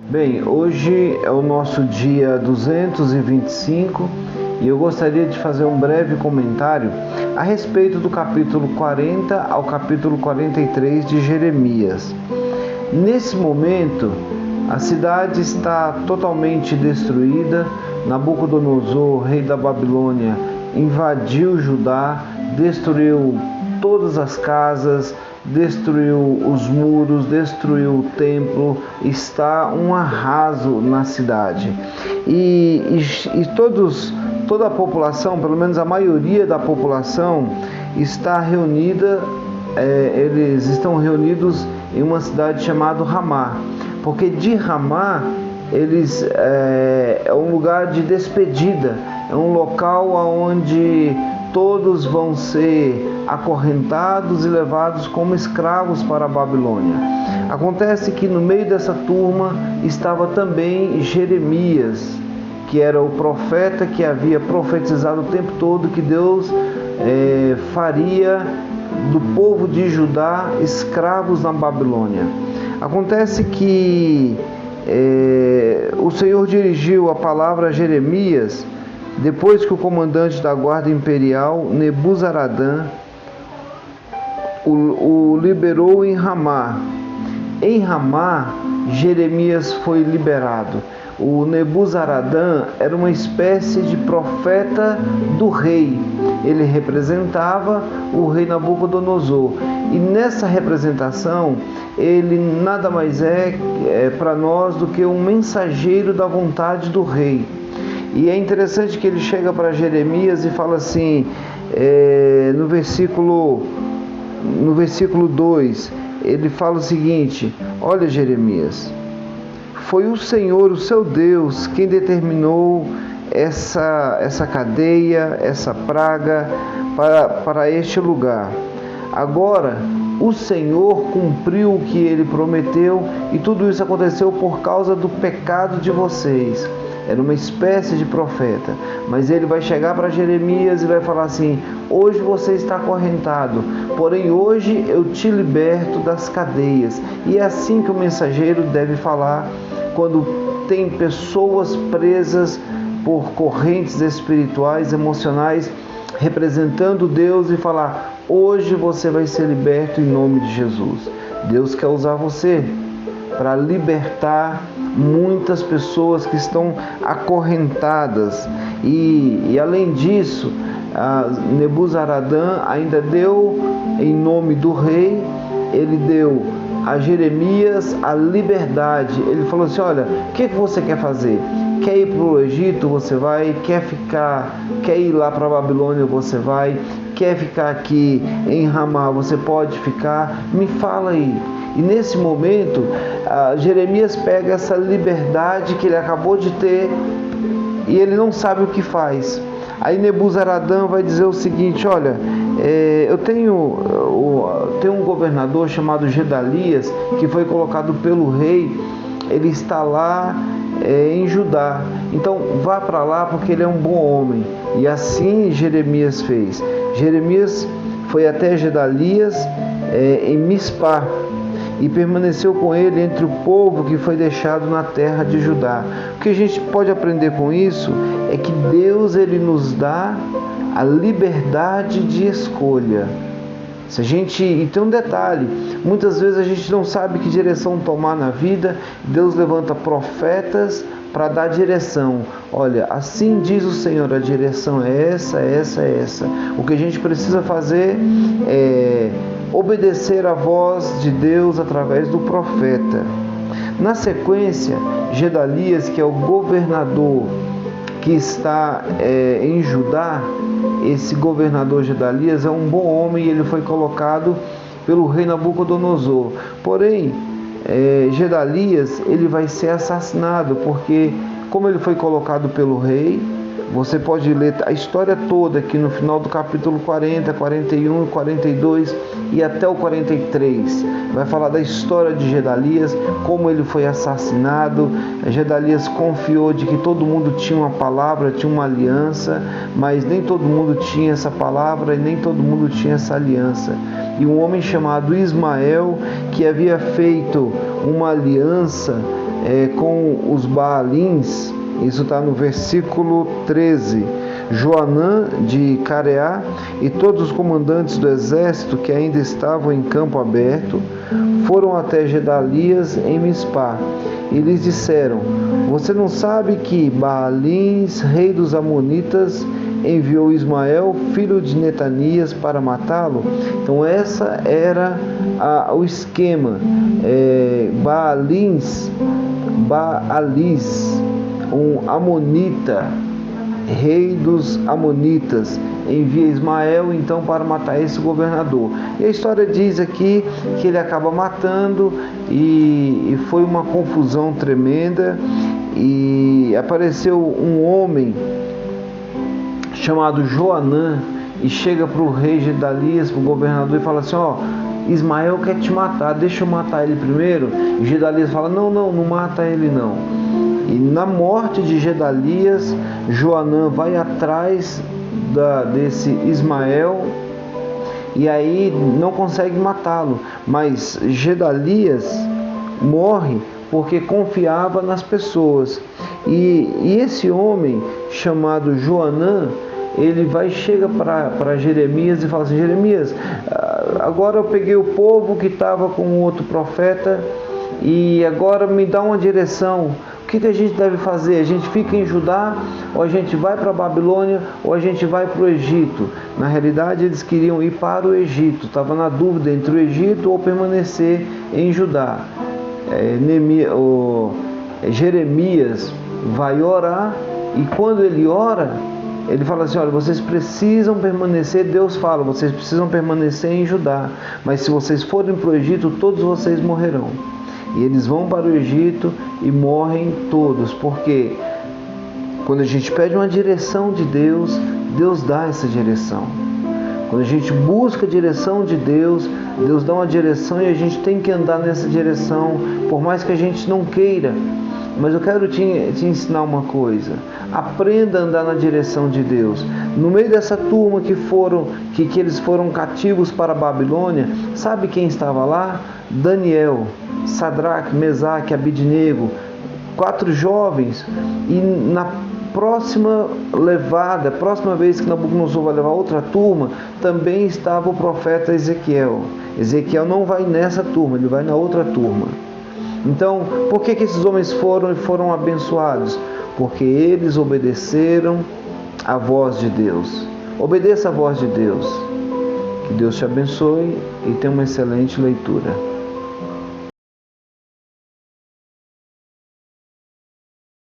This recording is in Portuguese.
Bem, hoje é o nosso dia 225 e eu gostaria de fazer um breve comentário a respeito do capítulo 40 ao capítulo 43 de Jeremias. Nesse momento, a cidade está totalmente destruída. Nabucodonosor, rei da Babilônia, invadiu Judá, destruiu todas as casas, destruiu os muros, destruiu o templo, está um arraso na cidade. Toda a população, pelo menos a maioria da população, está reunida, eles estão reunidos em uma cidade chamada Ramá, porque de Ramá é um lugar de despedida, é um local onde todos vão ser acorrentados e levados como escravos para a Babilônia. Acontece que no meio dessa turma estava também Jeremias, que era o profeta que havia profetizado o tempo todo que Deus faria do povo de Judá escravos na Babilônia. Acontece que o Senhor dirigiu a palavra a Jeremias depois que o comandante da guarda imperial, Nebuzaradã, o liberou em Ramá. Em Ramá, Jeremias foi liberado. O Nebuzaradã era uma espécie de profeta do rei. Ele representava o rei Nabucodonosor. E nessa representação, ele nada mais é para nós do que um mensageiro da vontade do rei. E é interessante que ele chega para Jeremias e fala assim, no versículo 2, ele fala o seguinte: olha, Jeremias, foi o Senhor, o seu Deus, quem determinou essa cadeia, essa praga para este lugar. Agora, o Senhor cumpriu o que ele prometeu e tudo isso aconteceu por causa do pecado de vocês. Era uma espécie de profeta, mas ele vai chegar para Jeremias e vai falar assim: hoje você está acorrentado, porém hoje eu te liberto das cadeias. E é assim que o mensageiro deve falar quando tem pessoas presas por correntes espirituais, emocionais, representando Deus, e falar: hoje você vai ser liberto em nome de Jesus. Deus quer usar você para libertar muitas pessoas que estão acorrentadas. E além disso, Nebuzaradã ainda deu, em nome do rei, ele deu a Jeremias a liberdade. Ele falou assim: olha, o que você quer fazer? Quer ir para o Egito? Você vai. Quer ir lá para a Babilônia? Você vai. Quer ficar aqui em Ramá? Você pode ficar. Me fala aí. E nesse momento, Jeremias pega essa liberdade que ele acabou de ter e ele não sabe o que faz. Aí Nebuzaradã vai dizer o seguinte: olha, eu tenho um governador chamado Gedalias, que foi colocado pelo rei, ele está lá em Judá, então vá para lá porque ele é um bom homem. E assim Jeremias fez. Jeremias foi até Gedalias em Mispá e permaneceu com ele entre o povo que foi deixado na terra de Judá. O que a gente pode aprender com isso é que Deus, ele nos dá a liberdade de escolha. E tem um detalhe: muitas vezes a gente não sabe que direção tomar na vida. Deus levanta profetas para dar direção. Olha, assim diz o Senhor, a direção é essa, essa, essa. O que a gente precisa fazer é obedecer à voz de Deus através do profeta. Na sequência, Gedalias, que é o governador que está em Judá, esse governador Gedalias é um bom homem e ele foi colocado pelo rei Nabucodonosor. Porém, Gedalias, ele vai ser assassinado, porque como ele foi colocado pelo rei, você pode ler a história toda aqui no final do capítulo 40, 41, 42 e até o 43. Vai falar da história de Gedalias, como ele foi assassinado. Gedalias confiou de que todo mundo tinha uma palavra, tinha uma aliança, mas nem todo mundo tinha essa palavra e nem todo mundo tinha essa aliança. E um homem chamado Ismael, que havia feito uma aliança com os Baalins. Isso está no versículo 13. Joanã de Careá e todos os comandantes do exército que ainda estavam em campo aberto foram até Gedalias em Mispá e lhes disseram: você não sabe que Baalins, rei dos Amonitas, enviou Ismael, filho de Netanias, para matá-lo? Então essa era o esquema. Baalis, um amonita, rei dos Amonitas, envia Ismael então para matar esse governador. E a história diz aqui que ele acaba matando e foi uma confusão tremenda. E apareceu um homem chamado Joanã e chega para o rei Gedalias, para o governador, e fala assim: Ismael quer te matar, deixa eu matar ele primeiro. E Gedalias fala: não mata ele não. E na morte de Gedalias, Joanã vai atrás desse Ismael e aí não consegue matá-lo. Mas Gedalias morre porque confiava nas pessoas. E esse homem chamado Joanã, ele chega para Jeremias e fala assim: Jeremias, agora eu peguei o povo que estava com o outro profeta e agora me dá uma direção. O que a gente deve fazer? A gente fica em Judá, ou a gente vai para a Babilônia, ou a gente vai para o Egito? Na realidade, eles queriam ir para o Egito. Estava na dúvida entre o Egito ou permanecer em Judá. Jeremias vai orar, e quando ele ora, ele fala assim: olha, vocês precisam permanecer, Deus fala, vocês precisam permanecer em Judá, mas se vocês forem para o Egito, todos vocês morrerão. E eles vão para o Egito e morrem todos, porque quando a gente pede uma direção de Deus, Deus dá essa direção. Quando a gente busca a direção de Deus, Deus dá uma direção e a gente tem que andar nessa direção, por mais que a gente não queira. Mas eu quero te ensinar uma coisa: aprenda a andar na direção de Deus. No meio dessa turma que eles foram cativos para a Babilônia, sabe quem estava lá? Daniel, Sadraque, Mesaque, Abidnego, 4 jovens. E na próxima vez que Nabucodonosor vai levar outra turma, também estava o profeta Ezequiel. Ezequiel não vai nessa turma, ele vai na outra turma. Então, por que esses homens foram abençoados? Porque eles obedeceram à voz de Deus. Obedeça à voz de Deus. Que Deus te abençoe e tenha uma excelente leitura.